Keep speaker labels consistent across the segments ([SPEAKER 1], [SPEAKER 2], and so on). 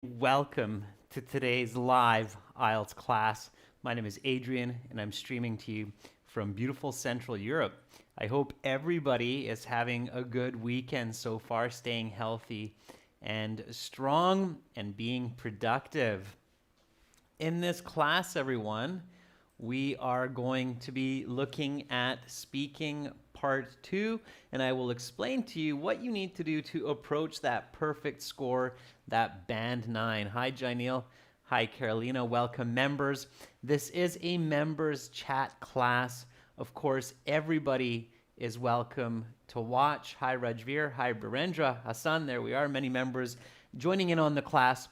[SPEAKER 1] Welcome to today's live IELTS class. My name is Adrian and I'm streaming to you from beautiful Central Europe. I hope everybody is having a good weekend so far, staying healthy and strong and being productive. In this class, everyone, we are going to be looking at speaking part 2, and I will explain to you what you need to do to approach that perfect score, that band 9. Hi, Janil. Hi, Carolina. Welcome, members. This is a members chat class. Of course, everybody is welcome to watch. Hi, Rajveer. Hi, Birendra. Hassan. There we are. Many members joining in on the class.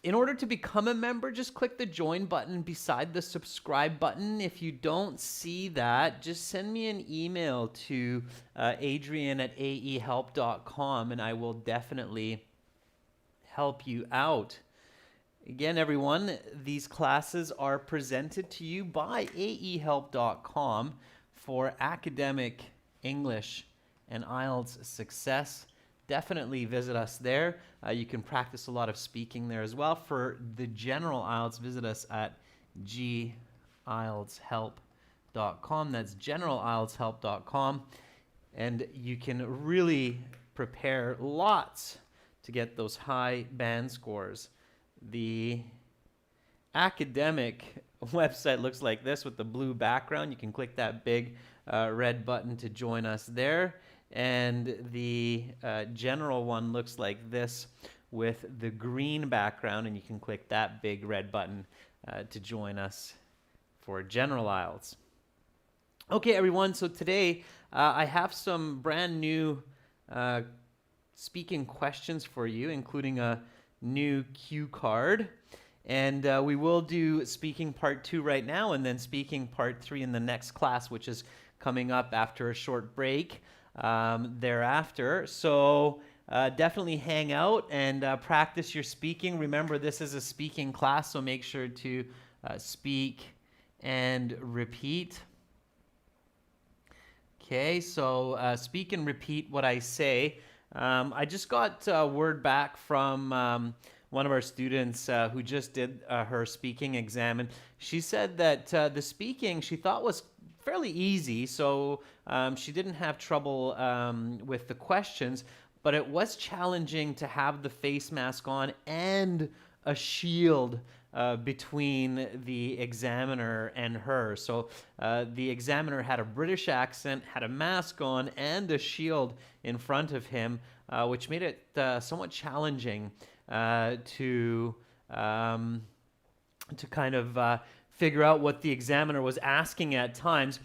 [SPEAKER 1] In order to become a member, just click the join button beside the subscribe button. If you don't see that, just send me an email to adrian@aehelp.com and I will definitely help you out. Again, everyone, these classes are presented to you by aehelp.com for academic English and IELTS success. Definitely visit us there. You can practice a lot of speaking there as well. For the general IELTS, visit us at gieltshelp.com. That's generalieltshelp.com. And you can really prepare lots to get those high band scores. The academic website looks like this with the blue background. You can click that big red button to join us there. And the general one looks like this with the green background, and you can click that big red button to join us for General IELTS. Okay, everyone, so today I have some brand new speaking questions for you, including a new cue card. And we will do speaking part 2 right now, and then speaking part 3 in the next class, which is coming up after a short break thereafter. So definitely hang out and practice your speaking. Remember, this is a speaking class, so make sure to speak and repeat. Okay, so speak and repeat what I say. I just got word back from one of our students who just did her speaking exam, and she said that the speaking she thought was fairly easy, so she didn't have trouble with the questions, but it was challenging to have the face mask on and a shield between the examiner and her. So the examiner had a British accent, had a mask on, and a shield in front of him, which made it somewhat challenging to kind of figure out what the examiner was asking at times.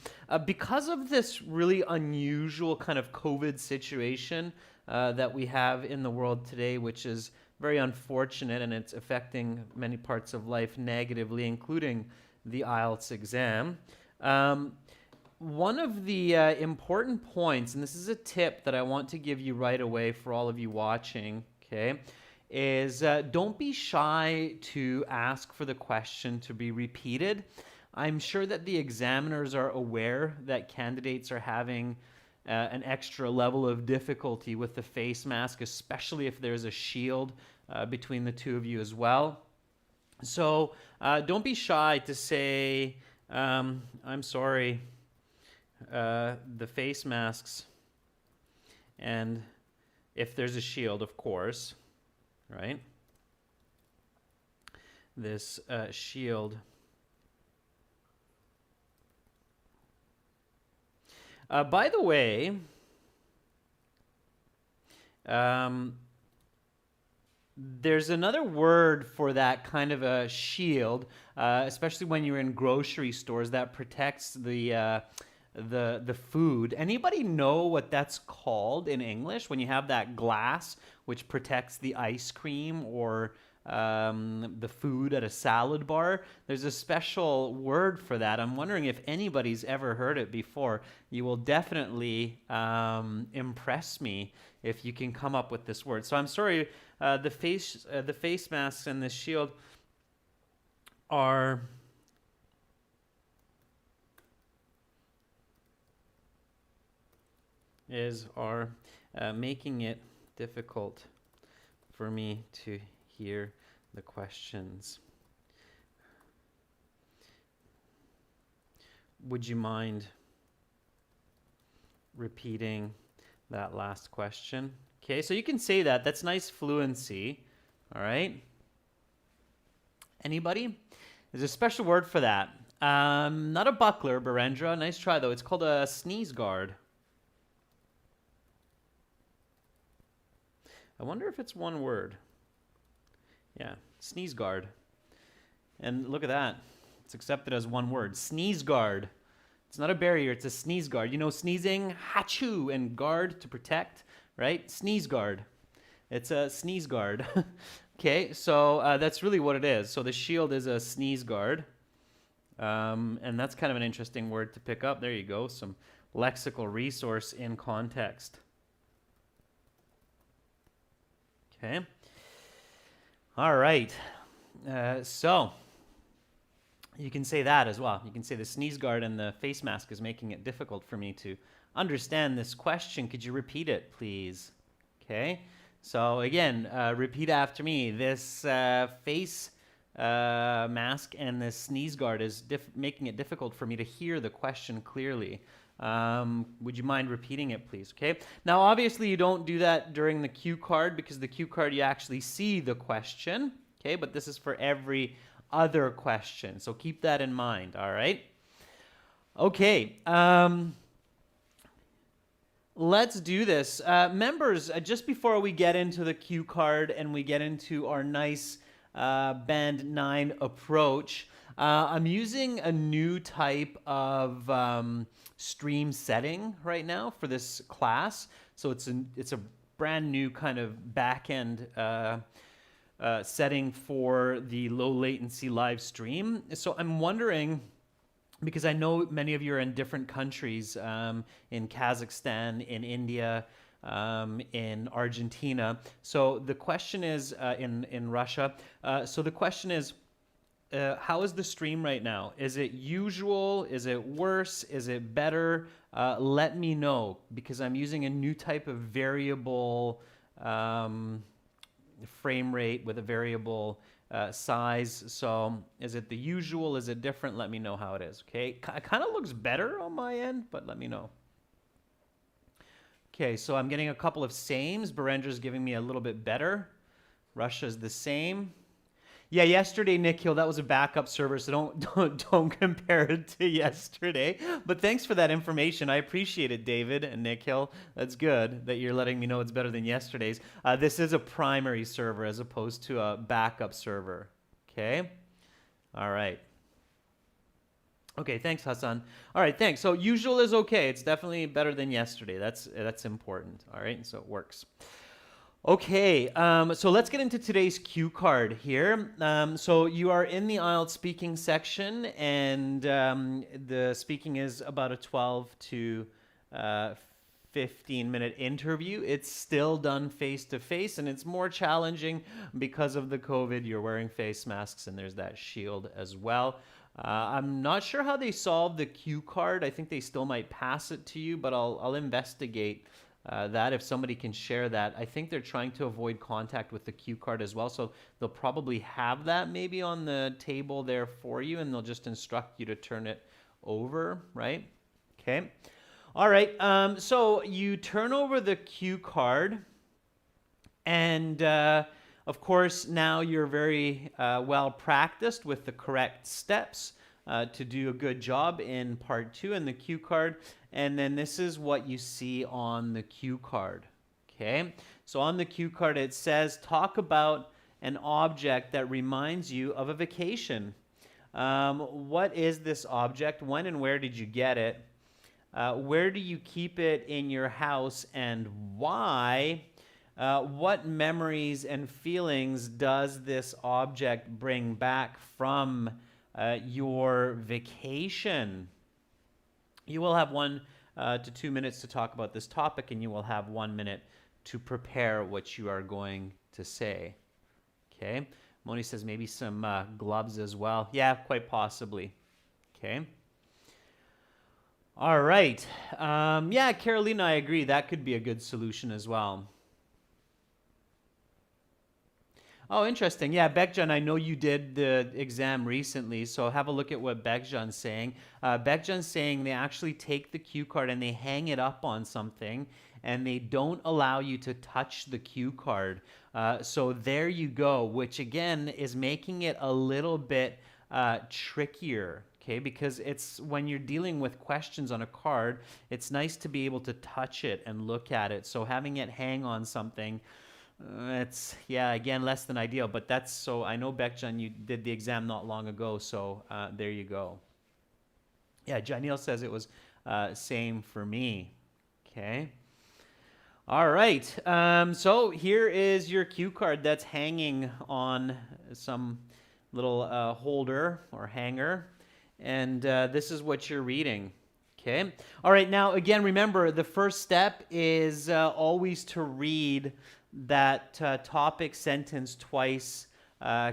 [SPEAKER 1] Because of this really unusual kind of COVID situation that we have in the world today, which is very unfortunate, and it's affecting many parts of life negatively, including the IELTS exam. One of the important points, and this is a tip that I want to give you right away for all of you watching, okay, is don't be shy to ask for the question to be repeated. I'm sure that the examiners are aware that candidates are having an extra level of difficulty with the face mask, especially if there's a shield between the two of you as well. So don't be shy to say, I'm sorry, the face masks, and if there's a shield, of course, right? This shield. By the way, there's another word for that kind of a shield, especially when you're in grocery stores, that protects the food. Anybody know what that's called in English when you have that glass which protects the ice cream or the food at a salad bar? There's a special word for that. I'm wondering if anybody's ever heard it before. You will definitely impress me if you can come up with this word. So I'm sorry, the face masks and the shield are making it difficult for me to hear the questions. Would you mind repeating that last question? Okay, so you can say that. That's nice fluency. All right. Anybody? There's a special word for that. Not a buckler, Barendra. Nice try, though. It's called a sneeze guard. I wonder if it's one word. Yeah, sneeze guard. And look at that. It's accepted as one word. Sneeze guard. It's not a barrier, it's a sneeze guard. You know, sneezing, hachoo, and guard to protect, right? Sneeze guard. It's a sneeze guard. Okay, so that's really what it is. So the shield is a sneeze guard. And that's kind of an interesting word to pick up. There you go, some lexical resource in context. Okay. All right. So you can say that as well. You can say the sneeze guard and the face mask is making it difficult for me to understand this question. Could you repeat it, please? Okay. So again, repeat after me. This face mask and this sneeze guard is making it difficult for me to hear the question clearly. Would you mind repeating it, please? Okay. Now, obviously, you don't do that during the cue card because the cue card, you actually see the question. Okay. But this is for every other question. So keep that in mind. All right. Okay. Let's do this. Members, just before we get into the cue card and we get into our nice Band 9 approach, I'm using a new type of stream setting right now for this class. So it's a brand new kind of back-end setting for the low latency live stream. So I'm wondering, because I know many of you are in different countries, in Kazakhstan, in India, in Argentina. So the question is, in Russia. So the question is, how is the stream right now? Is it usual? Is it worse? Is it better? Let me know, because I'm using a new type of variable frame rate with a variable size. So is it the usual? Is it different? Let me know how it is. Okay, it kind of looks better on my end, but let me know. Okay, so I'm getting a couple of sames. Barendra's giving me a little bit better. Russia's the same. Yeah, yesterday, Nikhil, that was a backup server, so don't compare it to yesterday. But thanks for that information. I appreciate it, David and Nikhil. That's good that you're letting me know it's better than yesterday's. This is a primary server as opposed to a backup server. Okay? All right. Okay, thanks, Hassan. All right, thanks. So usual is okay. It's definitely better than yesterday. That's important. All right, so it works. Okay, so let's get into today's cue card here. So you are in the IELTS speaking section, and the speaking is about a 12 to 15-minute interview. It's still done face-to-face, and it's more challenging because of the COVID. You're wearing face masks, and there's that shield as well. I'm not sure how they solved the cue card. I think they still might pass it to you, but I'll investigate that if somebody can share that. I think they're trying to avoid contact with the cue card as well, so they'll probably have that maybe on the table there for you, and they'll just instruct you to turn it over, right? Okay. All right. So you turn over the cue card, and of course, now you're very well practiced with the correct steps to do a good job in part 2 in the cue card. And then this is what you see on the cue card. Okay, so on the cue card it says, talk about an object that reminds you of a vacation. What is this object? When and where did you get it? Where do you keep it in your house, and why? What memories and feelings does this object bring back from your vacation? You will have 1 to 2 minutes to talk about this topic, and you will have 1 minute to prepare what you are going to say. Okay. Moni says maybe some gloves as well. Yeah, quite possibly. Okay. All right. Yeah, Carolina, I agree. That could be a good solution as well. Oh, interesting. Yeah, Bekjan, I know you did the exam recently, so have a look at what Bekjan's saying. Bekjan's saying they actually take the cue card and they hang it up on something, and they don't allow you to touch the cue card. So there you go, which again is making it a little bit trickier. Okay, because it's when you're dealing with questions on a card, it's nice to be able to touch it and look at it. So having it hang on something, it's, yeah, again, less than ideal, but that's, so I know, Bekjan, you did the exam not long ago, so there you go. Yeah, Janil says it was same for me. Okay. All right. So here is your cue card that's hanging on some little holder or hanger, and this is what you're reading. Okay. All right. Now, again, remember the first step is always to read that topic sentence twice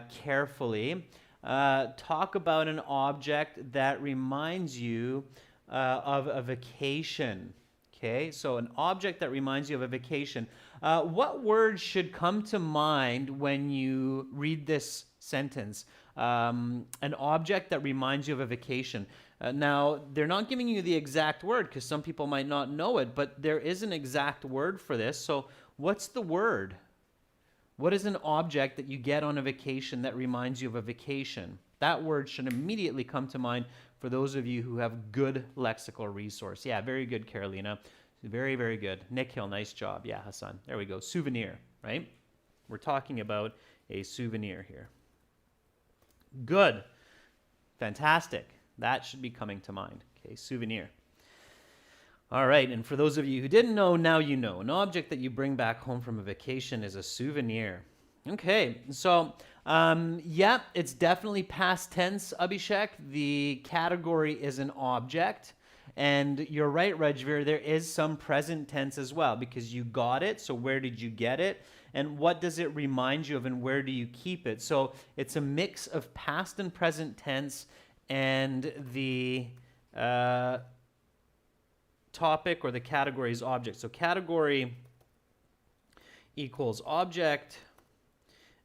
[SPEAKER 1] carefully. Talk about an object that reminds you of a vacation. Okay, so an object that reminds you of a vacation. What words should come to mind when you read this sentence? An object that reminds you of a vacation. Now, they're not giving you the exact word because some people might not know it, but there is an exact word for this. So what's the word? What is an object that you get on a vacation that reminds you of a vacation? That word should immediately come to mind for those of you who have good lexical resource. Yeah, very good, Carolina. Very, very good. Nick Hill, nice job. Yeah, Hassan. There we go. Souvenir, right? We're talking about a souvenir here. Good. Fantastic. That should be coming to mind. Okay, souvenir. All right, and for those of you who didn't know, now you know. An object that you bring back home from a vacation is a souvenir. Okay, so yeah, it's definitely past tense, Abhishek. The category is an object. And you're right, Rajveer, there is some present tense as well because you got it, so where did you get it? And what does it remind you of and where do you keep it? So it's a mix of past and present tense, and the topic or the category is object. So category equals object,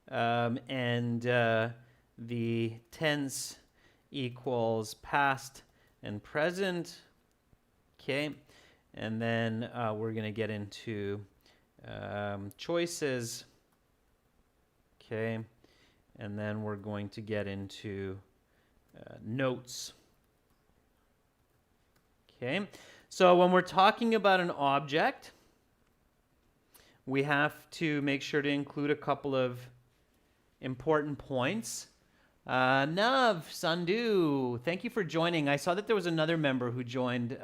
[SPEAKER 1] and the tense equals past and present. Okay, and then we're going to get into choices. Okay, and then we're going to get into notes. Okay, so when we're talking about an object, we have to make sure to include a couple of important points. Nav, Sandhu, thank you for joining. I saw that there was another member who joined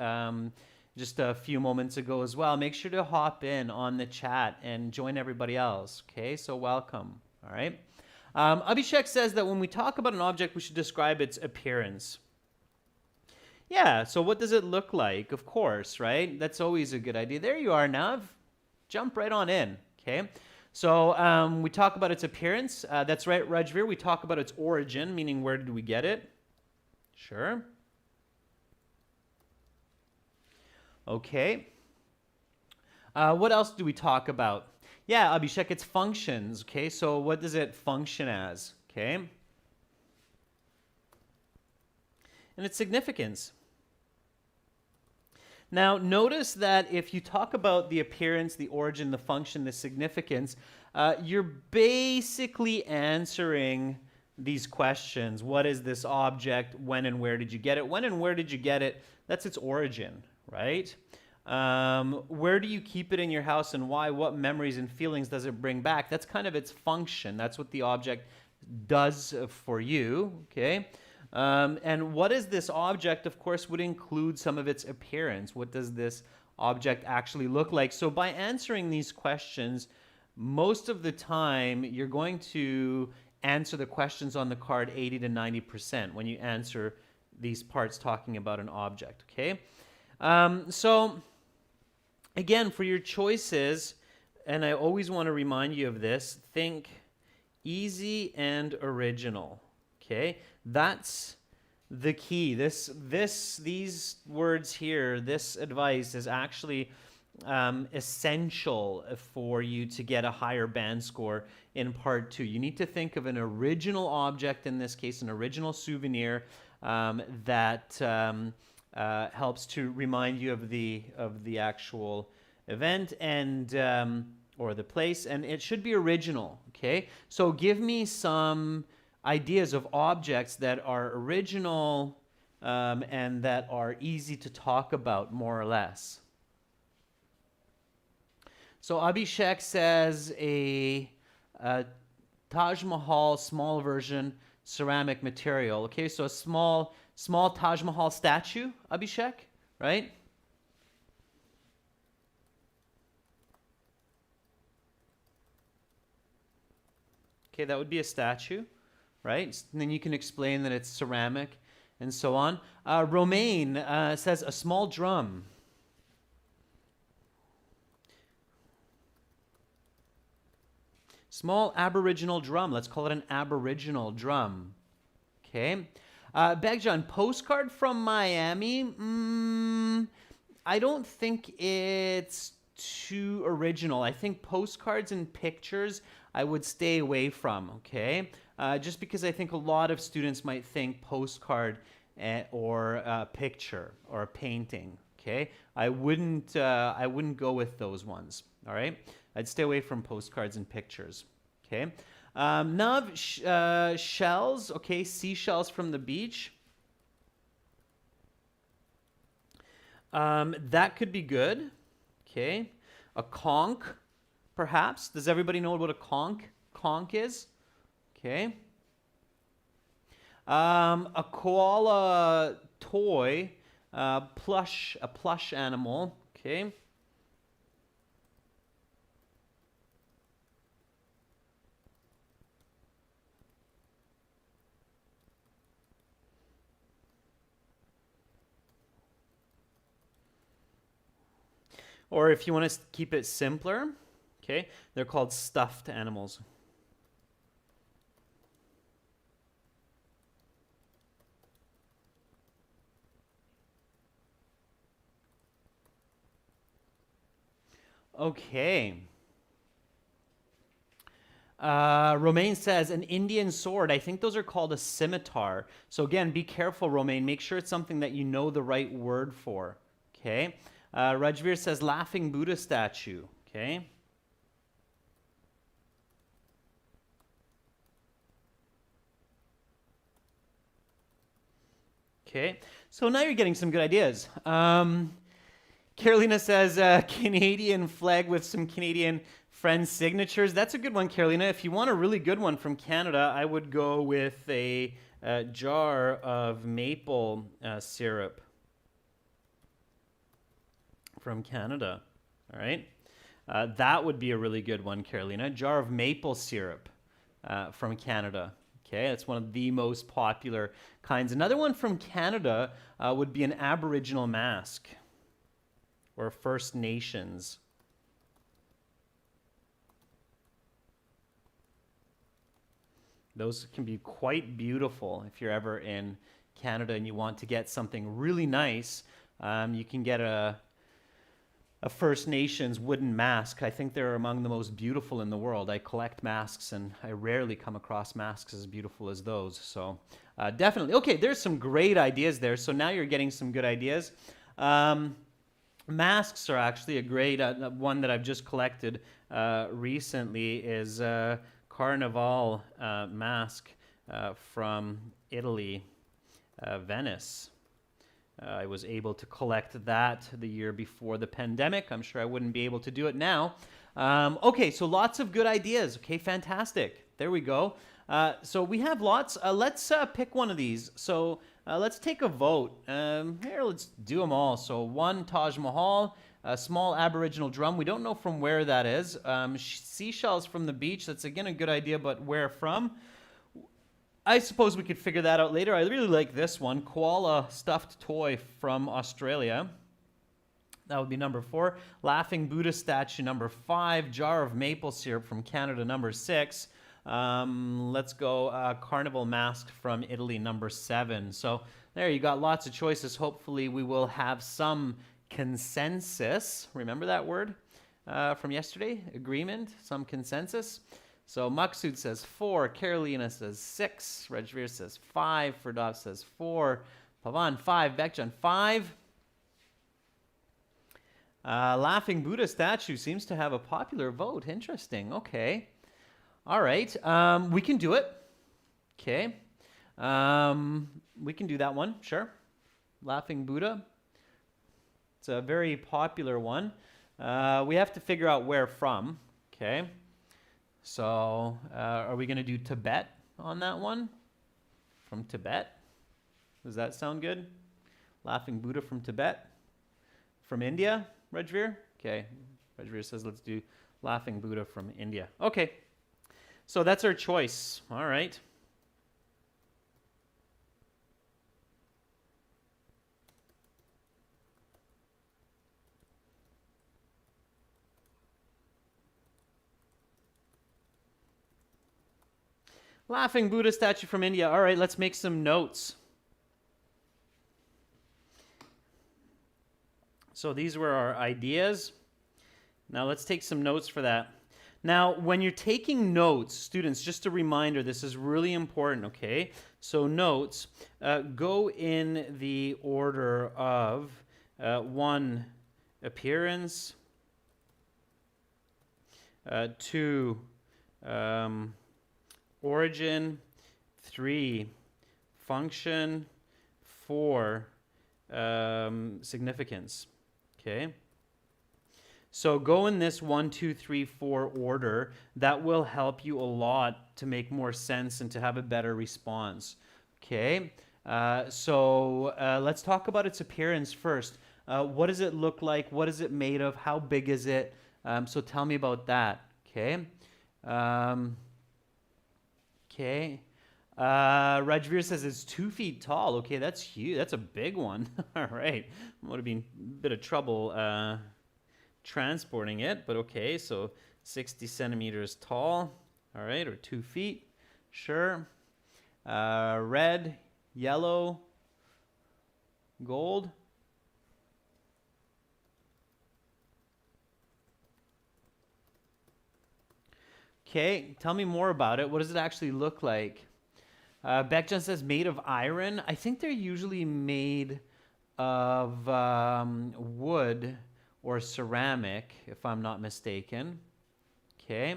[SPEAKER 1] just a few moments ago as well. Make sure to hop in on the chat and join everybody else. Okay, so welcome. All right. Abhishek says that when we talk about an object, we should describe its appearance. Yeah, so what does it look like? Of course, right? That's always a good idea. There you are, Nav. Jump right on in. Okay. So we talk about its appearance. That's right, Rajveer. We talk about its origin, meaning where did we get it? Sure. Okay. What else do we talk about? Yeah, Abhishek, it's functions. Okay, so what does it function as? Okay. And its significance. Now, notice that if you talk about the appearance, the origin, the function, the significance, you're basically answering these questions. What is this object? When and where did you get it? When and where did you get it? That's its origin, right? Where do you keep it in your house and why? What memories and feelings does it bring back? That's kind of its function. That's what the object does for you, okay? And what is this object, of course, would include some of its appearance. What does this object actually look like? So by answering these questions, most of the time, you're going to answer the questions on the card 80 to 90% when you answer these parts talking about an object, okay? So again, for your choices, and I always want to remind you of this, think easy and original, okay? That's the key. These words here, this advice is actually essential for you to get a higher band score in part two. You need to think of an original object, in this case, an original souvenir that helps to remind you of the actual event and or the place, and it should be original. Okay, so give me some ideas of objects that are original and that are easy to talk about, more or less. So Abhishek says a Taj Mahal small version ceramic material. Okay, so a small Taj Mahal statue, Abhishek, right? Okay, that would be a statue, right? And then you can explain that it's ceramic and so on. Romaine says a small drum. Small Aboriginal drum. Let's call it an Aboriginal drum. Okay. Begjan, postcard from Miami. I don't think it's too original. I think postcards and pictures I would stay away from. Okay. Just because I think a lot of students might think postcard or a picture or a painting. Okay. I wouldn't go with those ones. All right. I'd stay away from postcards and pictures. Okay. Nav, shells. Okay, seashells from the beach. That could be good. Okay. A conch, perhaps. Does everybody know what a conch is? Okay. A koala toy, a plush animal. Okay. Or if you want to keep it simpler, okay, they're called stuffed animals. Okay. Romaine says an Indian sword. I think those are called a scimitar. So again, be careful, Romaine. Make sure it's something that you know the right word for. Okay. Rajveer says laughing Buddha statue. Okay. Okay. So now you're getting some good ideas. Carolina says Canadian flag with some Canadian friends' signatures. That's a good one, Carolina. If you want a really good one from Canada, I would go with a jar of maple syrup from Canada. All right. That would be a really good one, Carolina. A jar of maple syrup from Canada. Okay, that's one of the most popular kinds. Another one from Canada would be an Aboriginal mask or First Nations. Those can be quite beautiful if you're ever in Canada and you want to get something really nice. You can get a First Nations wooden mask. I think they're among the most beautiful in the world. I collect masks and I rarely come across masks as beautiful as those. So definitely. Okay, there's some great ideas there. So now you're getting some good ideas. Masks are actually a great one that I've just collected recently is Carnival mask from Italy, Venice. I was able to collect that the year before the pandemic. I'm sure I wouldn't be able to do it now. Okay, so lots of good ideas. Okay, fantastic. There we go. So we have lots. Let's pick one of these. So let's take a vote. Here, let's do them all. So one, Taj Mahal, a small Aboriginal drum. We don't know from where that is. Seashells from the beach. That's, again, a good idea, but where from? I suppose we could figure that out later. I really like this one. Koala stuffed toy from Australia. That would be number 4. Laughing Buddha statue, number 5. Jar of maple syrup from Canada, number 6. Let's go carnival mask from Italy, number 7. So there you got lots of choices. Hopefully we will have some consensus. Remember that word from yesterday? Agreement, some consensus. So Maksud says 4, Carolina says 6, Rajveer says 5, Ferdov says 4, Pavan 5, Bekjan 5. Laughing Buddha statue seems to have a popular vote. Interesting. Okay. All right. We can do it. Okay. We can do that one. Sure. Laughing Buddha. It's a very popular one. We have to figure out where from. Okay. So are we going to do Tibet on that one? From Tibet? Does that sound good? Laughing Buddha from Tibet? From India, Rajveer? Okay. Rajveer says let's do Laughing Buddha from India. Okay. So that's our choice. All right. Laughing Buddha statue from India. All right, let's make some notes. So these were our ideas. Now let's take some notes for that. Now, when you're taking notes, students, just a reminder, this is really important, okay? So notes, go in the order of 1, appearance, 2, origin, 3, function, 4, significance, okay? So go in this 1, 2, 3, 4 order. That will help you a lot to make more sense and to have a better response, okay? So let's talk about its appearance first. What does it look like? What is it made of? How big is it? So tell me about that, okay? Okay. Rajveer says it's 2 feet tall. Okay, that's huge. That's a big one. All right. Would have been a bit of trouble transporting it, but okay. So 60 centimeters tall. All right, or 2 feet. Sure. Red, yellow, gold. Okay, tell me more about it. What does it actually look like? Bekjan says made of iron. I think they're usually made of wood or ceramic, if I'm not mistaken. Okay,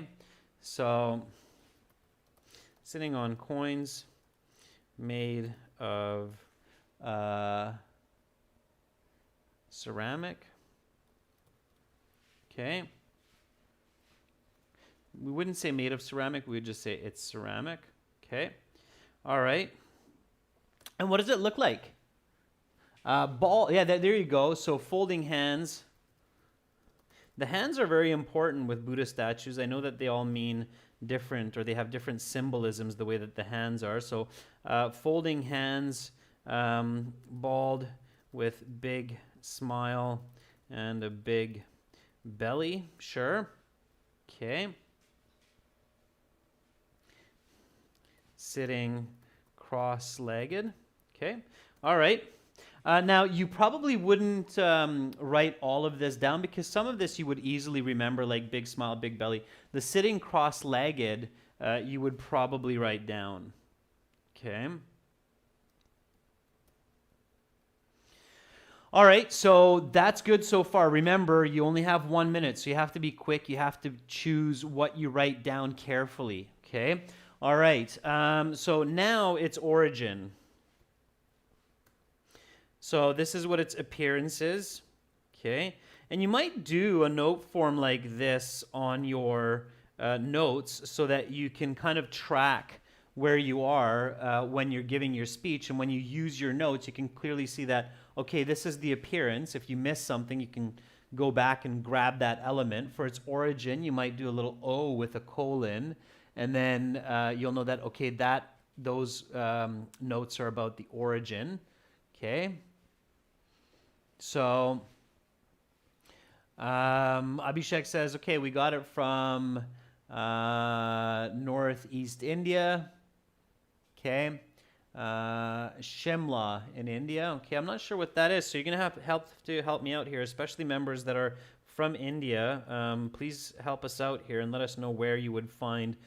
[SPEAKER 1] so sitting on coins made of ceramic. Okay. We wouldn't say made of ceramic. We would just say it's ceramic. Okay. All right. And what does it look like? Ball. Yeah, there you go. So folding hands. The hands are very important with Buddha statues. I know that they all mean different, or they have different symbolisms the way that the hands are. So folding hands, bald with big smile and a big belly. Sure. Okay. Sitting cross-legged. Okay. All right. Now, you probably wouldn't write all of this down because some of this you would easily remember, like big smile, big belly. The sitting cross-legged, you would probably write down. Okay. All right, so that's good so far. Remember, you only have 1 minute, so you have to be quick. You have to choose what you write down carefully. Okay. All right, so now its origin. So this is what its appearance is, okay? And you might do a note form like this on your notes so that you can kind of track where you are when you're giving your speech. And when you use your notes, you can clearly see that, okay, this is the appearance. If you miss something, you can go back and grab that element. For its origin, you might do a little O with a colon. And then you'll know that, okay, those notes are about the origin, okay? So Abhishek says, okay, we got it from northeast India, okay? Shimla in India. Okay, I'm not sure what that is, so you're gonna have to help me out here, especially members that are from India. Please help us out here and let us know where you would find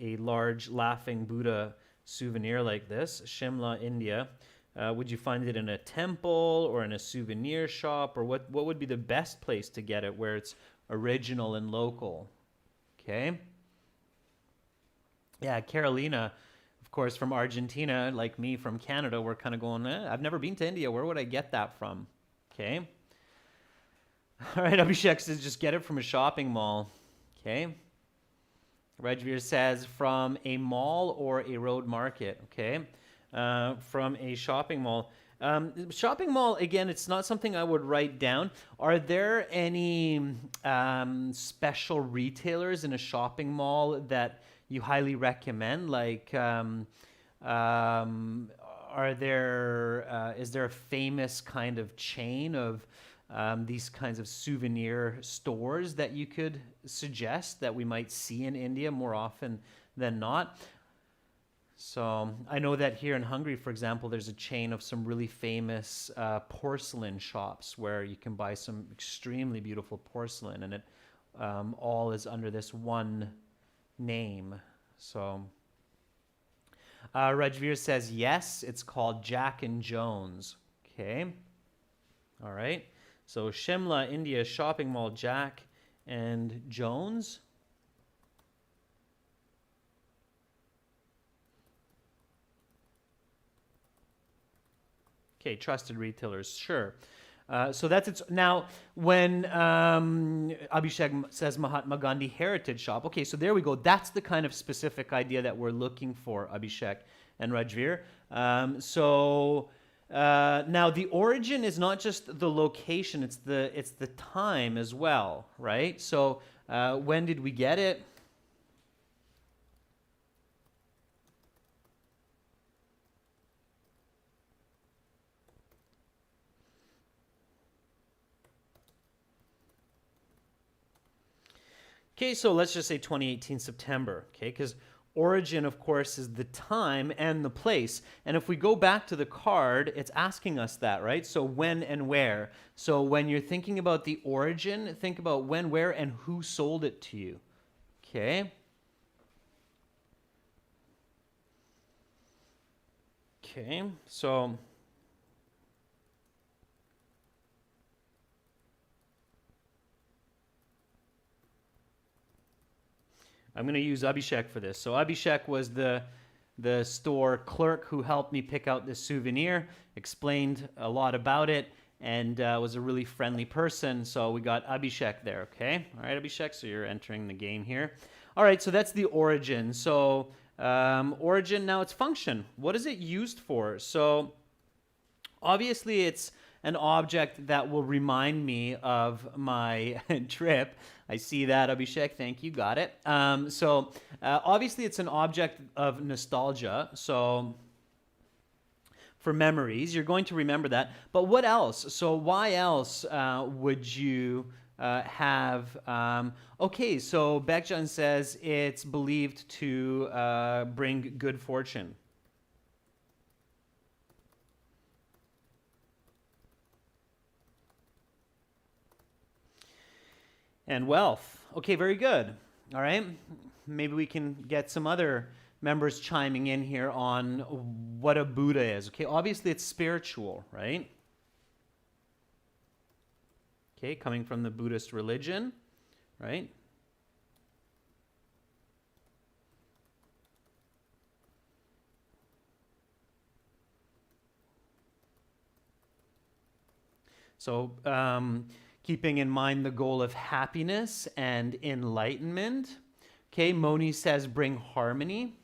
[SPEAKER 1] a large laughing Buddha souvenir like this. Shimla, India. Would you find it in a temple or in a souvenir shop, or what would be the best place to get it where it's original and local? Okay. Yeah, Carolina, of course, from Argentina, like me from Canada, we're kind of going, I've never been to India. Where would I get that from? Okay. All right, Abhishek says just get it from a shopping mall. Okay. Rajveer says from a mall or a road market. Okay. From a shopping mall. Shopping mall, again, it's not something I would write down. Are there any special retailers in a shopping mall that you highly recommend? Like, is there a famous kind of chain of these kinds of souvenir stores that you could suggest that we might see in India more often than not? So I know that here in Hungary, for example, there's a chain of some really famous porcelain shops where you can buy some extremely beautiful porcelain, and it all is under this one name. So Rajveer says yes, it's called Jack and Jones. Okay, all right. So Shimla, India, shopping mall, Jack and Jones. Okay, trusted retailers, sure. So that's it. Now, when Abhishek says Mahatma Gandhi Heritage Shop, okay, so there we go. That's the kind of specific idea that we're looking for, Abhishek and Rajveer. Now the origin is not just the location; it's the time as well, right? So when did we get it? Okay, so let's just say 2018 September, okay, because origin, of course, is the time and the place. And if we go back to the card, it's asking us that, right? So when and where. So when you're thinking about the origin, think about when, where, and who sold it to you, okay? Okay, so I'm going to use Abhishek for this. So Abhishek was the store clerk who helped me pick out this souvenir, explained a lot about it, and was a really friendly person. So we got Abhishek there, okay? All right, Abhishek, so you're entering the game here. All right, so that's the origin. So origin, now it's function. What is it used for? So obviously it's an object that will remind me of my trip. I see that, Abhishek. Thank you. Got it. Obviously, it's an object of nostalgia. So for memories, you're going to remember that. But what else? So why else would you have? Okay, so Bekjan says it's believed to bring good fortune. And wealth. Okay, very good. All right. Maybe we can get some other members chiming in here on what a Buddha is. Okay, obviously it's spiritual, right? Okay, coming from the Buddhist religion, right? So, keeping in mind the goal of happiness and enlightenment. Okay, Moni says bring harmony.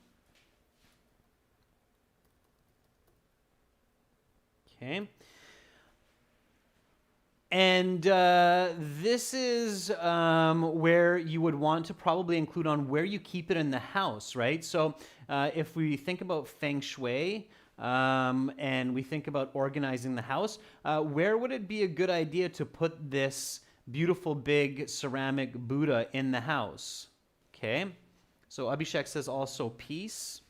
[SPEAKER 1] Okay. And this is where you would want to probably include on where you keep it in the house, right? So if we think about feng shui and we think about organizing the house, where would it be a good idea to put this beautiful big ceramic Buddha in the house? Okay, so Abhishek says also peace.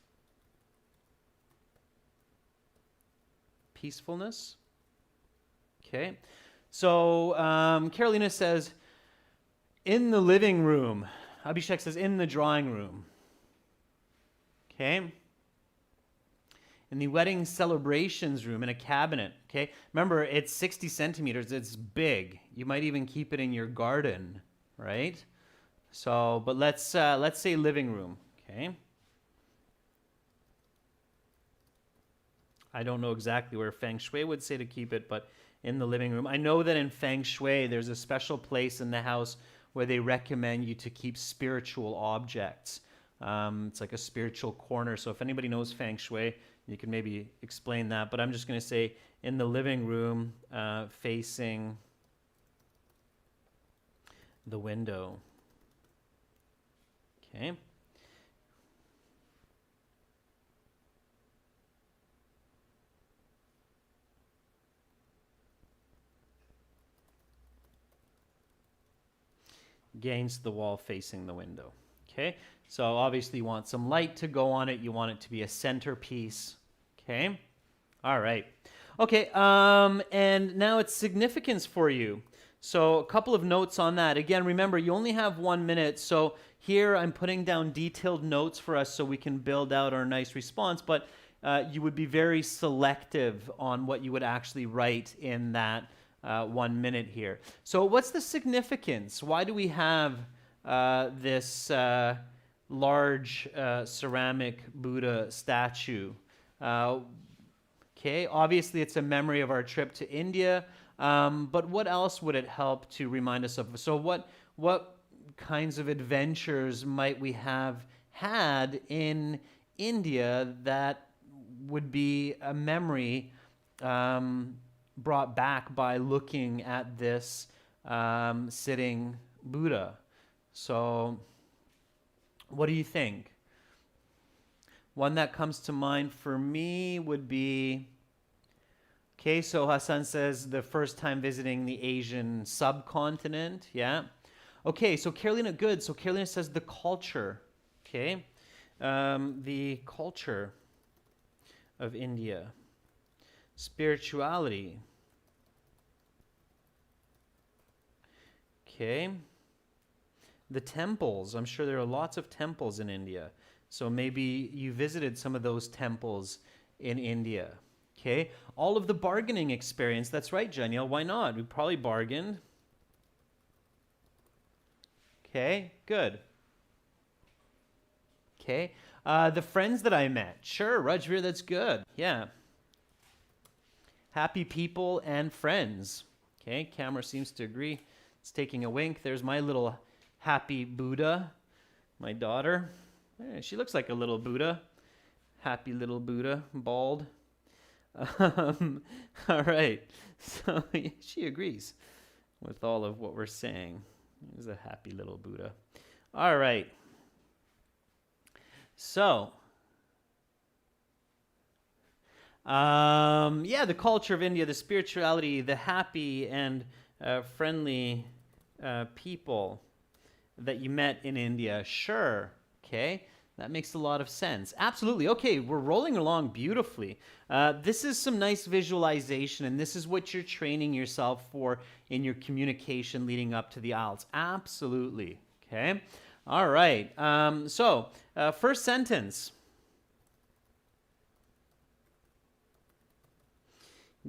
[SPEAKER 1] peacefulness. Okay. So Carolina says, in the living room. Abhishek says, in the drawing room. Okay. In the wedding celebrations room, in a cabinet. Okay. Remember, it's 60 centimeters. It's big. You might even keep it in your garden, right? So, but let's say living room. Okay. I don't know exactly where Feng Shui would say to keep it, but in the living room. I know that in Feng Shui, there's a special place in the house where they recommend you to keep spiritual objects. It's like a spiritual corner. So if anybody knows Feng Shui, you can maybe explain that. But I'm just going to say in the living room facing the window. Okay. Against the wall facing the window. Okay, so obviously you want some light to go on it. You want it to be a centerpiece. Okay, all right. Okay, and now it's significance for you. So a couple of notes on that. Again, remember, you only have 1 minute. So here I'm putting down detailed notes for us so we can build out our nice response, but you would be very selective on what you would actually write in that 1 minute here. So what's the significance? Why do we have this large ceramic Buddha statue? Okay, obviously it's a memory of our trip to India, but what else would it help to remind us of? So what kinds of adventures might we have had in India that would be a memory brought back by looking at this sitting Buddha? So what do you think? One that comes to mind for me would be, okay, so Hassan says the first time visiting the Asian subcontinent, yeah. Okay, so Carolina, good. So Carolina says the culture, okay. The culture of India. Spirituality. Okay. The temples. I'm sure there are lots of temples in India. So maybe you visited some of those temples in India. Okay. All of the bargaining experience. That's right, Janiel. Why not? We probably bargained. Okay. Good. Okay. The friends that I met. Sure, Rajveer, that's good. Yeah. Happy people and friends. Okay. Camera seems to agree. It's taking a wink. There's my little happy Buddha, my daughter. She looks like a little Buddha. Happy little Buddha, bald. All right. So she agrees with all of what we're saying. He's a happy little Buddha. All right. So, yeah, the culture of India, the spirituality, the happy and friendly people that you met in India. Sure. Okay. That makes a lot of sense. Absolutely. Okay, we're rolling along beautifully. This is some nice visualization, and this is what you're training yourself for in your communication leading up to the IELTS. Absolutely. Okay. All right. So, first sentence.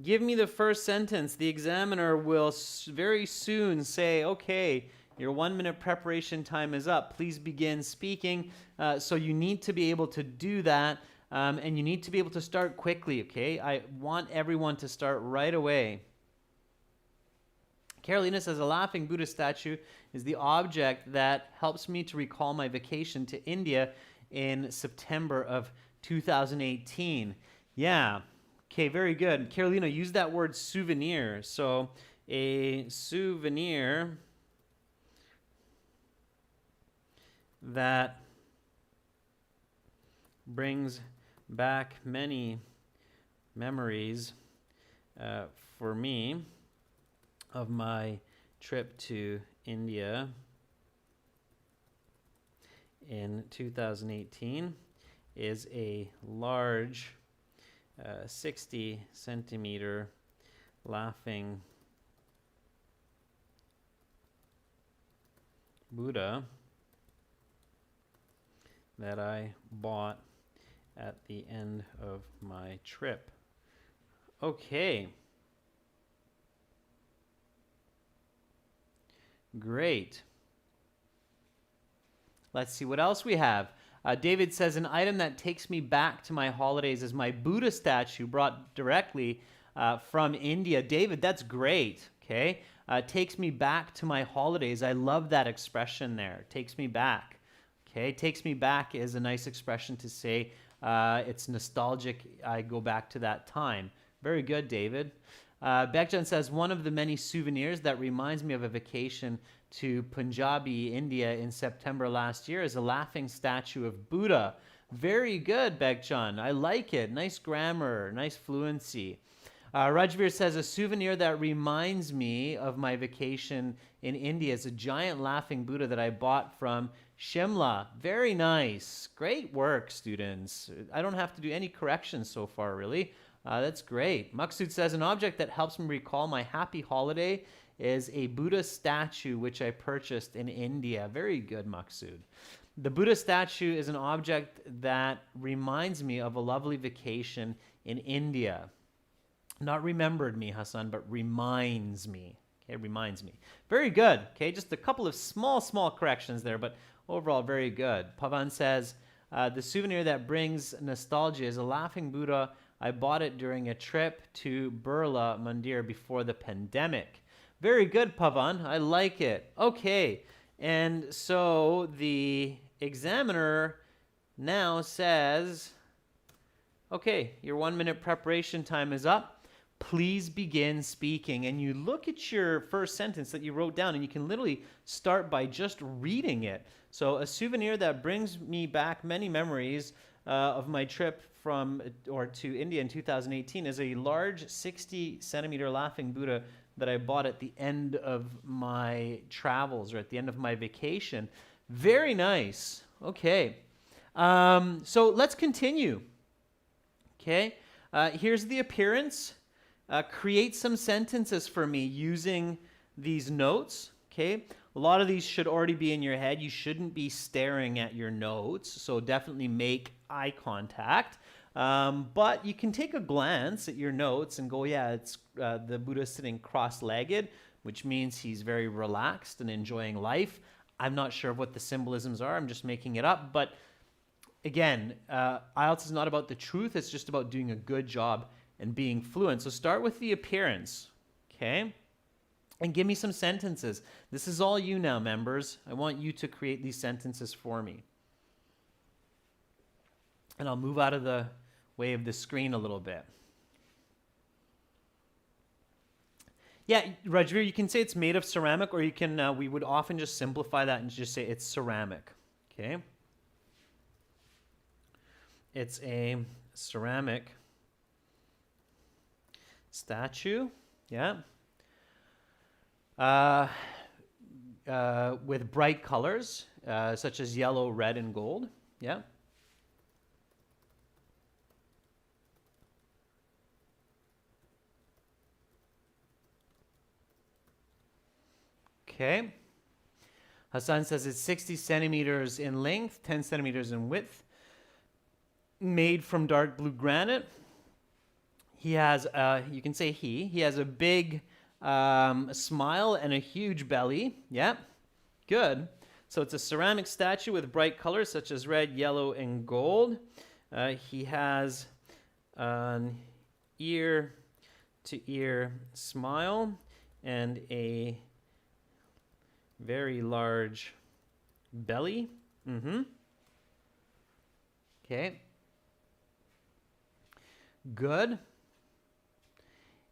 [SPEAKER 1] Give me the first sentence. The examiner will very soon say, okay, your 1 minute preparation time is up. Please begin speaking. So you need to be able to do that, and you need to be able to start quickly, okay? I want everyone to start right away. Carolina says, a laughing Buddha statue is the object that helps me to recall my vacation to India in September of 2018. Yeah. Okay, very good. Carolina, use that word souvenir. So a souvenir that brings back many memories for me of my trip to India in 2018 is a large 60 centimeter laughing Buddha that I bought at the end of my trip. Okay. Great. Let's see what else we have. David says, an item that takes me back to my holidays is my Buddha statue brought directly from India. David, that's great. Okay. Takes me back to my holidays. I love that expression there. Takes me back. Okay. Takes me back is a nice expression to say it's nostalgic. I go back to that time. Very good, David. Bekjan says, one of the many souvenirs that reminds me of a vacation to Punjabi, India in September last year is a laughing statue of Buddha. Very good, Bekjan. I like it. Nice grammar, nice fluency. Rajveer says, a souvenir that reminds me of my vacation in India is a giant laughing Buddha that I bought from Shimla. Very nice. Great work, students. I don't have to do any corrections so far, really. That's great. Maksud says, an object that helps me recall my happy holiday is a Buddha statue which I purchased in India. Very good, Maksud. The Buddha statue is an object that reminds me of a lovely vacation in India. Not remembered me, Hassan, but reminds me. Okay, reminds me. Very good. Okay, just a couple of small corrections there, but overall very good. Pavan says, the souvenir that brings nostalgia is a laughing Buddha. I bought it during a trip to Birla Mandir before the pandemic. Very good, Pavan. I like it. Okay, and so the examiner now says, okay, your 1 minute preparation time is up. Please begin speaking. And you look at your first sentence that you wrote down, and you can literally start by just reading it. So a souvenir that brings me back many memories of my trip to India in 2018 is a large 60 centimeter laughing Buddha that I bought at the end of my travels or at the end of my vacation. Very nice. Okay. So let's continue. Okay. Here's the appearance. Create some sentences for me using these notes. Okay. A lot of these should already be in your head. You shouldn't be staring at your notes. So definitely make eye contact. But you can take a glance at your notes and go, yeah, it's the Buddha sitting cross-legged, which means he's very relaxed and enjoying life. I'm not sure what the symbolisms are. I'm just making it up. But again, IELTS is not about the truth. It's just about doing a good job and being fluent. So start with the appearance, okay? And give me some sentences. This is all you now, members. I want you to create these sentences for me. And I'll move out of the way of the screen a little bit. Yeah, Rajveer, you can say it's made of ceramic, or you can, we would often just simplify that and just say it's ceramic, okay? It's a ceramic statue, yeah. With bright colors, such as yellow, red, and gold, yeah. Okay. Hassan says it's 60 centimeters in length, 10 centimeters in width, made from dark blue granite. He has, you can say he has a big smile and a huge belly. Yeah, good. So it's a ceramic statue with bright colors such as red, yellow, and gold. He has an ear-to-ear smile and a very large belly. Okay. Good.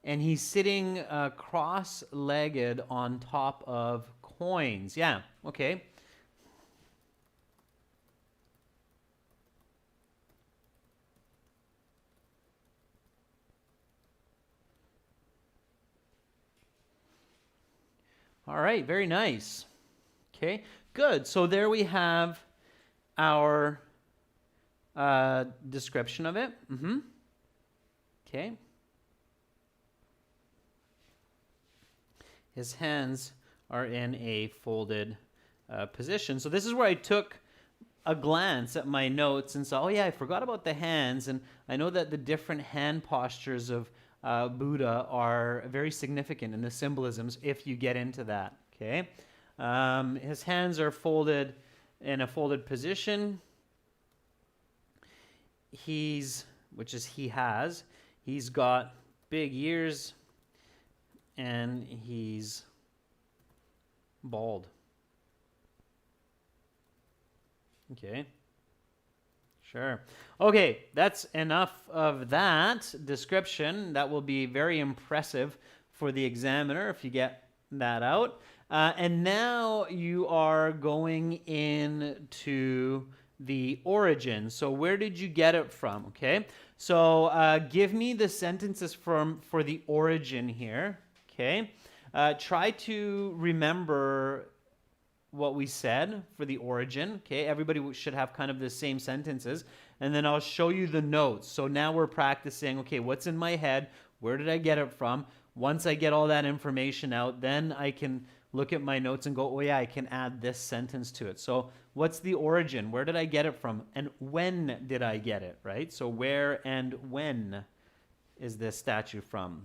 [SPEAKER 1] And he's sitting cross-legged on top of coins. Yeah, okay. All right, very nice. Okay, good. So there we have our description of it. Okay. His hands are in a folded position. So this is where I took a glance at my notes and saw, oh yeah, I forgot about the hands, and I know that the different hand postures of Buddha are very significant in the symbolisms if you get into that. Okay, his hands are folded in a folded position. He's got big ears, and he's bald. Okay. Sure. Okay, that's enough of that description. That will be very impressive for the examiner if you get that out. And now you are going into the origin. So where did you get it from? Okay. So give me the sentences for the origin here. Okay. Try to remember what we said for the origin. Okay, everybody should have kind of the same sentences, and then I'll show you the notes. So now we're practicing, okay, what's in my head? Where did I get it from? Once I get all that information out, then I can look at my notes and go, oh yeah, I can add this sentence to it. So what's the origin? Where did I get it from? And when did I get it, right? So where and when is this statue from?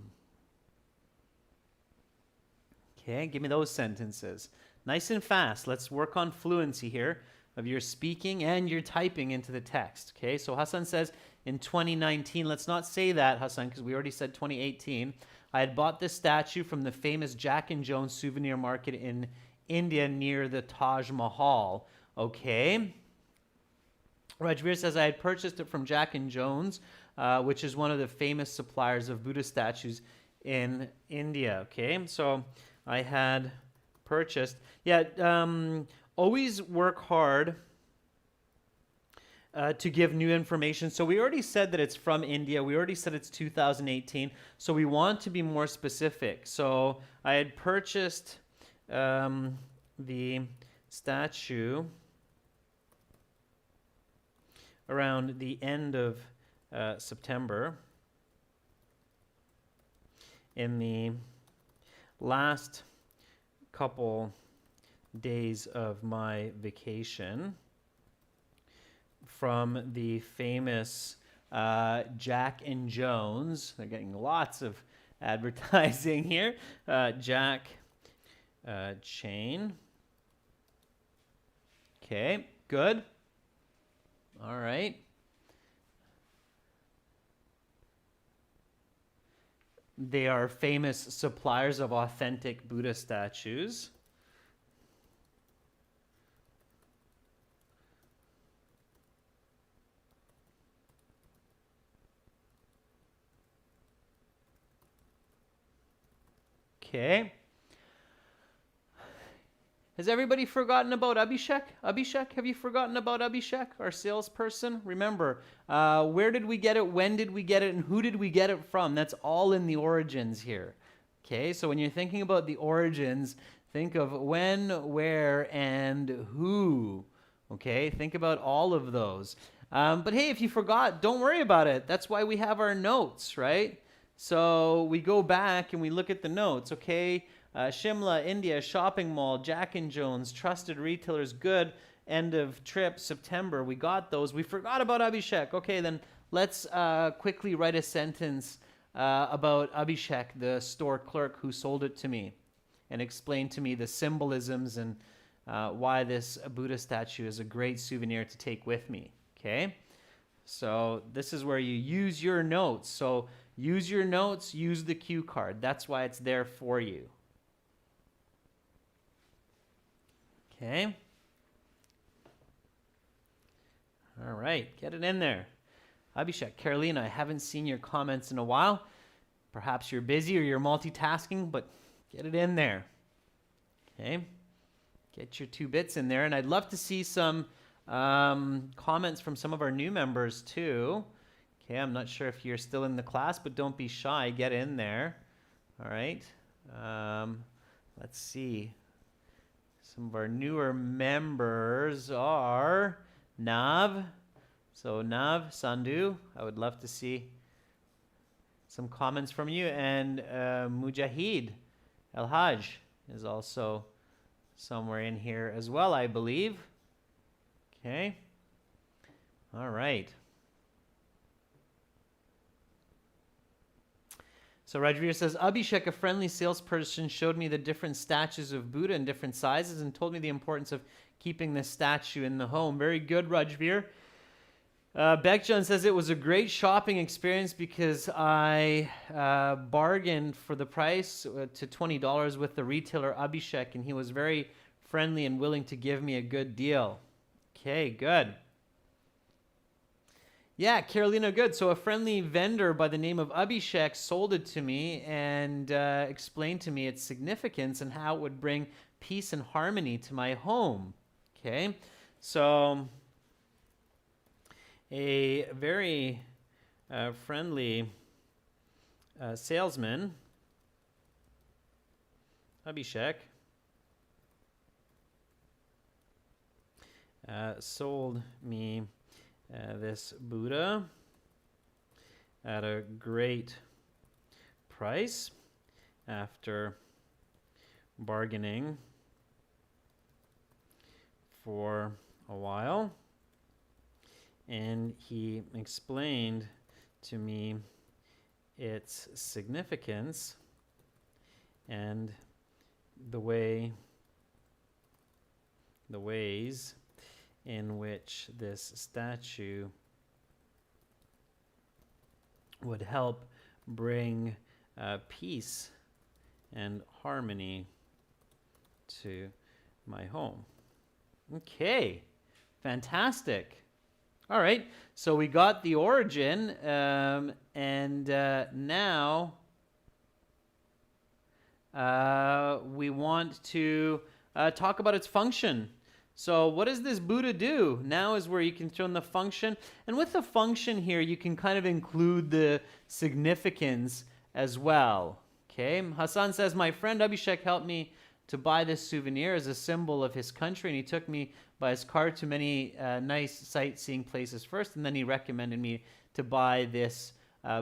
[SPEAKER 1] Okay, give me those sentences. Nice and fast. Let's work on fluency here of your speaking and your typing into the text. Okay, so Hassan says in 2019, let's not say that, Hassan, because we already said 2018. I had bought this statue from the famous Jack and Jones souvenir market in India near the Taj Mahal. Okay. Rajveer says I had purchased it from Jack and Jones, which is one of the famous suppliers of Buddha statues in India. Okay, so I had purchased. Yeah, always work hard to give new information. So we already said that it's from India. We already said it's 2018. So we want to be more specific. So I had purchased the statue around the end of September, in the last couple days of my vacation, from the famous Jack and Jones. They're getting lots of advertising here. Jack chain. Okay, good. All right. They are famous suppliers of authentic Buddha statues. Okay. Has everybody forgotten about Abhishek? Abhishek, have you forgotten about Abhishek, our salesperson? Remember, where did we get it, when did we get it, and who did we get it from? That's all in the origins here. Okay, so when you're thinking about the origins, think of when, where, and who. Okay, think about all of those. But hey, if you forgot, don't worry about it. That's why we have our notes, right? So we go back and we look at the notes, okay? Shimla, India, shopping mall, Jack and Jones, trusted retailers, good, end of trip, September. We got those. We forgot about Abhishek. Okay, then let's quickly write a sentence about Abhishek, the store clerk who sold it to me, and explain to me the symbolisms and why this Buddha statue is a great souvenir to take with me. Okay, so this is where you use your notes. So use your notes, use the cue card. That's why it's there for you. Okay. All right, get it in there. Abhishek, Carolina, I haven't seen your comments in a while. Perhaps you're busy or you're multitasking, but get it in there. Okay. Get your 2 bits in there. And I'd love to see some comments from some of our new members too. Okay, I'm not sure if you're still in the class, but don't be shy. Get in there. All right. Let's see. Some of our newer members are Nav. So Nav, Sandhu, I would love to see some comments from you. And Mujahid El Haj is also somewhere in here as well, I believe. Okay. All right. So Rajveer says, Abhishek, a friendly salesperson, showed me the different statues of Buddha in different sizes and told me the importance of keeping this statue in the home. Very good, Rajveer. Bekjan says, it was a great shopping experience because I bargained for the price to $20 with the retailer Abhishek, and he was very friendly and willing to give me a good deal. Okay, good. Yeah, Carolina, good. So a friendly vendor by the name of Abhishek sold it to me and explained to me its significance and how it would bring peace and harmony to my home. Okay, so a very friendly salesman, Abhishek, sold me this Buddha at a great price after bargaining for a while, and he explained to me its significance and the ways in which this statue would help bring peace and harmony to my home. Okay, fantastic. All right, so we got the origin, and now we want to talk about its function. So what does this Buddha do? Now is where you can throw in the function. And with the function here, you can kind of include the significance as well. Okay, Hassan says, my friend Abhishek helped me to buy this souvenir as a symbol of his country, and he took me by his car to many nice sightseeing places first, and then he recommended me to buy this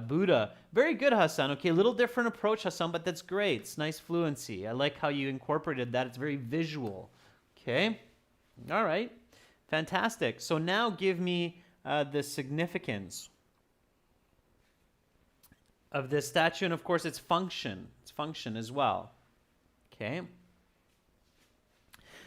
[SPEAKER 1] Buddha. Very good, Hassan. Okay, a little different approach, Hassan, but that's great. It's nice fluency. I like how you incorporated that. It's very visual. Okay. All right, fantastic. So now give me the significance of this statue, and of course its function. Its function as well. Okay.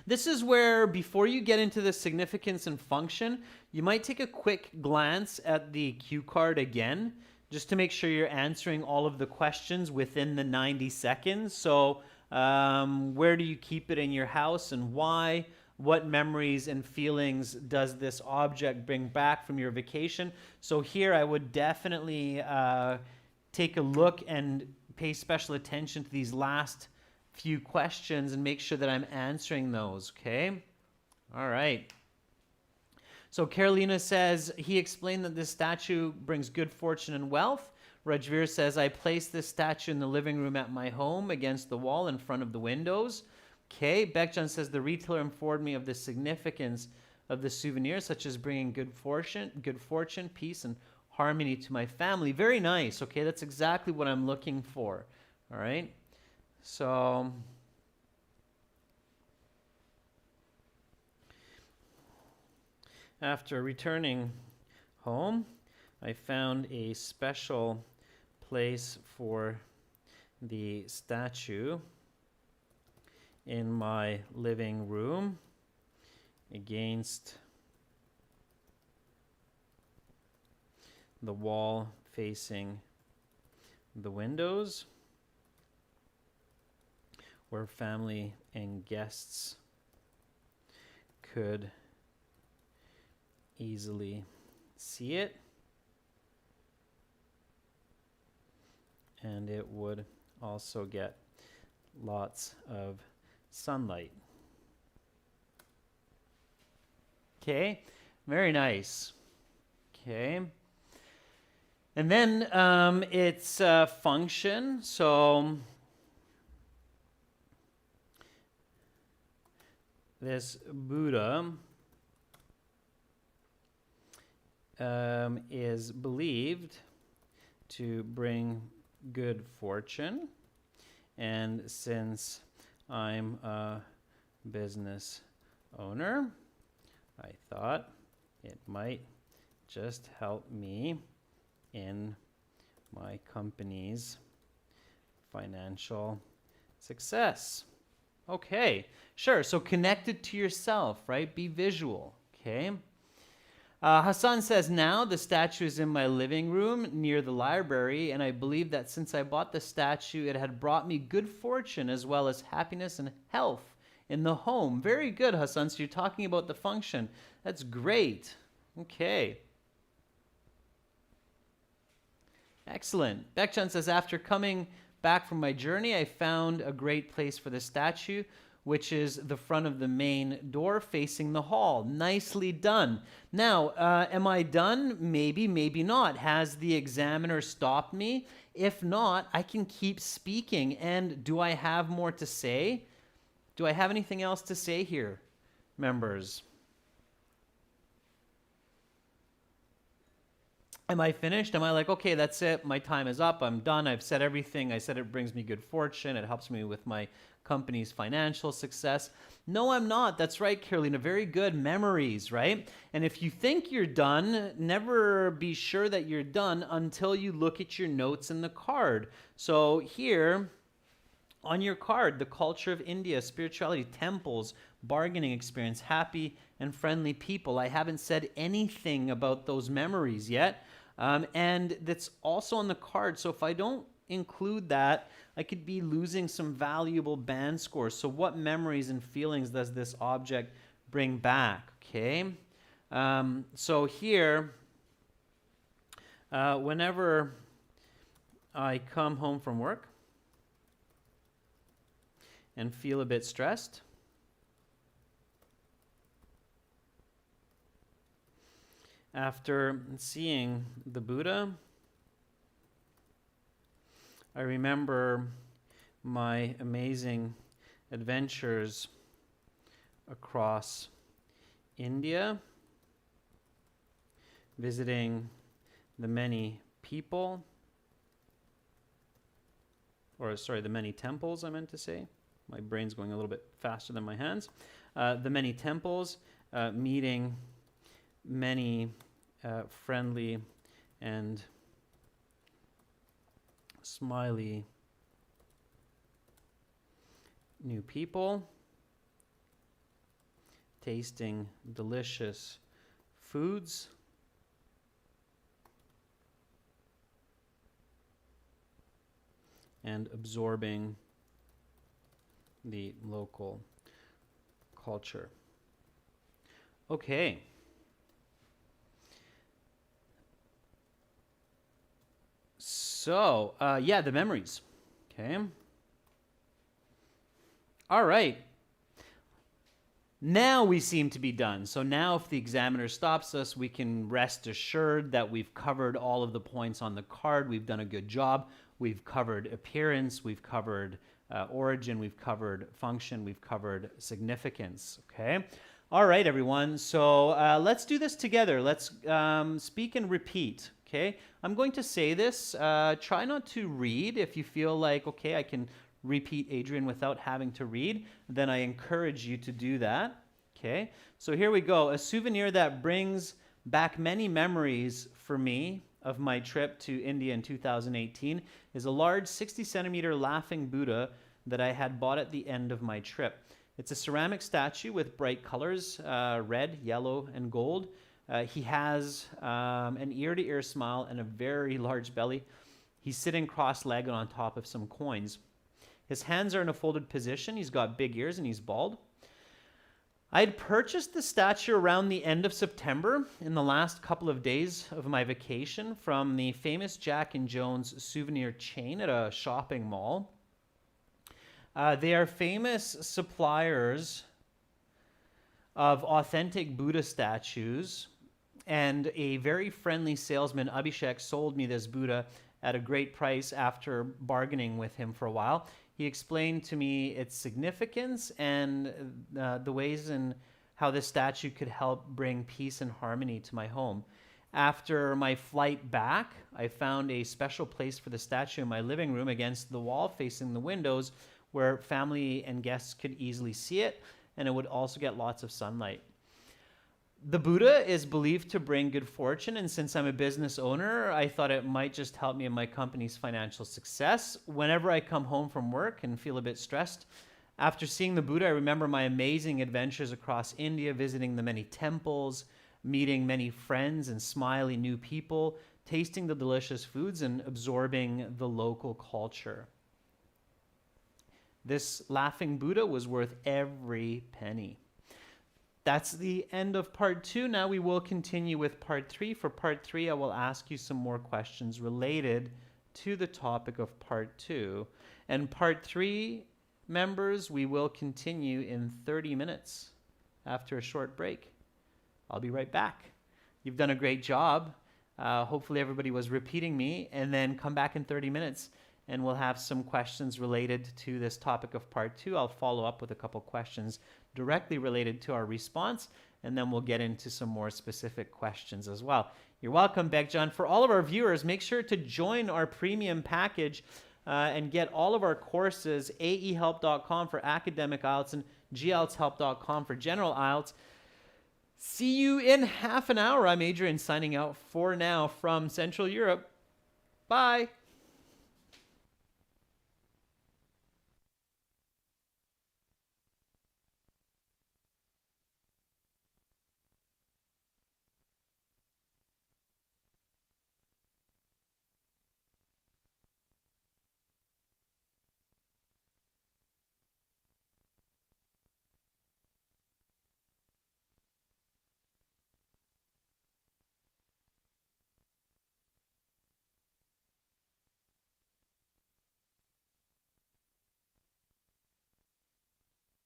[SPEAKER 1] This is where, before you get into the significance and function, you might take a quick glance at the cue card again, just to make sure you're answering all of the questions within the 90 seconds. So where do you keep it in your house and why? What memories and feelings does this object bring back from your vacation? So here I would definitely take a look and pay special attention to these last few questions and make sure that I'm answering those, okay? All right. So Carolina says, he explained that this statue brings good fortune and wealth. Rajveer says, I placed this statue in the living room at my home against the wall in front of the windows. Okay, Bekjan says, the retailer informed me of the significance of the souvenir, such as bringing good fortune, peace, and harmony to my family. Very nice. Okay, that's exactly what I'm looking for. All right. So after returning home, I found a special place for the statue in my living room against the wall facing the windows, where family and guests could easily see it, and it would also get lots of sunlight. Okay, very nice. Okay, and then its function. So this Buddha is believed to bring good fortune. And since I'm a business owner, I thought it might just help me in my company's financial success. Okay, sure. So connect it to yourself, right? Be visual, okay? Hassan says, now the statue is in my living room near the library, and I believe that since I bought the statue, it had brought me good fortune as well as happiness and health in the home. Very good, Hassan. So you're talking about the function. That's great. Okay. Excellent. Bekchan says, after coming back from my journey, I found a great place for the statue, which is the front of the main door facing the hall. Nicely done. Now, am I done? Maybe, maybe not. Has the examiner stopped me? If not, I can keep speaking. And do I have more to say? Do I have anything else to say here, members? Am I finished? Am I like, okay, that's it. My time is up. I'm done. I've said everything. I said it brings me good fortune. It helps me with my company's financial success. No, I'm not. That's right, Carolina. Very good. Memories, right? And if you think you're done, never be sure that you're done until you look at your notes in the card. So here on your card, the culture of India, spirituality, temples, bargaining experience, happy and friendly people. I haven't said anything about those memories yet. And that's also on the card. So if I don't include that, I could be losing some valuable band scores. So what memories and feelings does this object bring back? Okay. So here, whenever I come home from work and feel a bit stressed, after seeing the Buddha, I remember my amazing adventures across India, visiting the many people, the many temples, I meant to say. My brain's going a little bit faster than my hands. The many temples, meeting many friendly and smiley new people, tasting delicious foods, and absorbing the local culture. Okay. So, yeah, the memories. Okay. All right. Now we seem to be done. So now if the examiner stops us, we can rest assured that we've covered all of the points on the card. We've done a good job. We've covered appearance. We've covered origin. We've covered function. We've covered significance. Okay. All right, everyone. So let's do this together. Let's speak and repeat. Okay, I'm going to say this. Try not to read. If you feel like, okay, I can repeat Adrian without having to read, then I encourage you to do that. Okay, so here we go. A souvenir that brings back many memories for me of my trip to India in 2018 is a large 60-centimeter laughing Buddha that I had bought at the end of my trip. It's a ceramic statue with bright colors, red, yellow, and gold. He has an ear-to-ear smile and a very large belly. He's sitting cross-legged on top of some coins. His hands are in a folded position. He's got big ears and he's bald. I had purchased the statue around the end of September in the last couple of days of my vacation from the famous Jack and Jones souvenir chain at a shopping mall. They are famous suppliers of authentic Buddha statues, and a very friendly salesman, Abhishek, sold me this Buddha at a great price after bargaining with him for a while. He explained to me its significance and the ways in how this statue could help bring peace and harmony to my home. After my flight back, I found a special place for the statue in my living room against the wall facing the windows where family and guests could easily see it, and it would also get lots of sunlight. The Buddha is believed to bring good fortune, and since I'm a business owner, I thought it might just help me in my company's financial success. Whenever I come home from work and feel a bit stressed, after seeing the Buddha, I remember my amazing adventures across India, visiting the many temples, meeting many friends and smiley new people, tasting the delicious foods, and absorbing the local culture. This laughing Buddha was worth every penny. That's the end of part 2. Now we will continue with part 3. For part 3, I will ask you some more questions related to the topic of part 2. And part 3, members, we will continue in 30 minutes after a short break. I'll be right back. You've done a great job. Hopefully everybody was repeating me, and then come back in 30 minutes and we'll have some questions related to this topic of part 2. I'll follow up with a couple questions directly related to our response, and then we'll get into some more specific questions as well. You're welcome, Begjan. For all of our viewers, make sure to join our premium package and get all of our courses, aehelp.com for academic IELTS and gltshelp.com for general IELTS. See you in half an hour. I'm Adrian signing out for now from Central Europe. Bye.